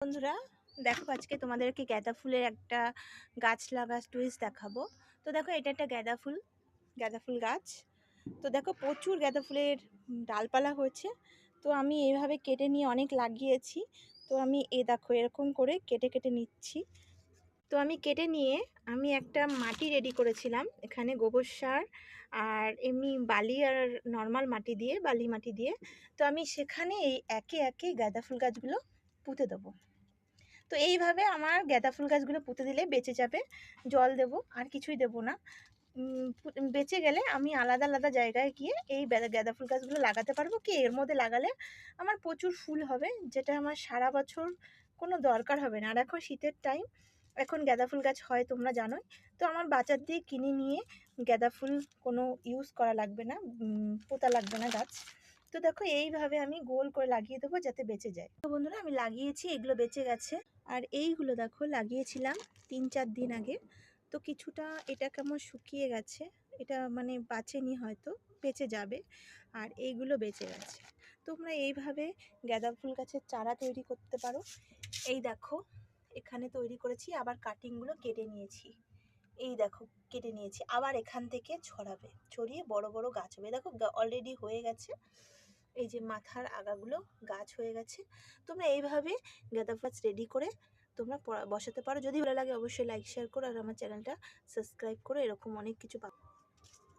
বন্ধুরা, দেখো আজকে তোমাদেরকে গাঁদা ফুলের একটা গাছ লাগা টুইস্ট দেখাবো। তো দেখো এটা একটা গাঁদা ফুল গাছ। তো দেখো প্রচুর গাঁদা ফুলের ডালপালা হয়েছে। তো আমি এইভাবে কেটে নিয়ে অনেক লাগিয়েছি। তো আমি দেখো এরকম করে কেটে কেটে নিচ্ছি। তো আমি কেটে নিয়ে আমি একটা মাটি রেডি করেছিলাম, এখানে গোবর সার আর এমনি বালি আর নর্মাল মাটি দিয়ে, বালি মাটি দিয়ে। তো আমি সেখানে এই একে একে গাঁদা ফুল গাছগুলো পুঁতে দেবো। তো এইভাবে আমার গাঁদা ফুল গাছগুলো পুঁতে দিলে বেঁচে যাবে। জল দেব, আর কিছুই দেব না। বেঁচে গেলে আমি আলাদা আলাদা জায়গায় গিয়ে এই গাঁদা ফুল গাছগুলো লাগাতে পারবো। কি এর মধ্যে লাগালে আমার প্রচুর ফুল হবে, যেটা আমার সারা বছর কোনো দরকার হবে না। আর এখন শীতের টাইম, এখন গাঁদা ফুল গাছ হয় তোমরা জানোই। তো আমার বাজার দিয়ে কিনে নিয়ে গাঁদা ফুল কোনো ইউজ করা লাগবে না, পোতা লাগবে না গাছ। তো দেখো এইভাবে আমি গোল করে লাগিয়ে দেবো যাতে বেঁচে যায়। তো বন্ধুরা, আমি লাগিয়েছি, এগুলো বেঁচে গেছে। আর এইগুলো দেখো লাগিয়েছিলাম 3-4 দিন আগে। তো কিছুটা এটা কেমন শুকিয়ে গেছে, এটা মানে বাঁচেনি, হয়তো বেঁচে যাবে। আর এইগুলো বেঁচে গেছে। তোমরা এইভাবে গাঁদা ফুল গাছের চারা তৈরি করতে পারো। এই দেখো এখানে তৈরি করেছি, আবার কাটিংগুলো কেটে নিয়েছি। এই দেখো কেটে নিয়েছি, আবার এখান থেকে ছড়াবে, ছড়িয়ে বড় বড় গাছ হবে। দেখো অলরেডি হয়ে গেছে, এই যে মাথার আগাগুলো গাছ হয়ে গেছে। তোমরা এইভাবে গাঁদা গাছ রেডি করে তোমরা বসাতে পারো। যদি ভালো লাগে অবশ্যই লাইক শেয়ার করো, আর আমার চ্যানেলটা সাবস্ক্রাইব করো, এরকম অনেক কিছু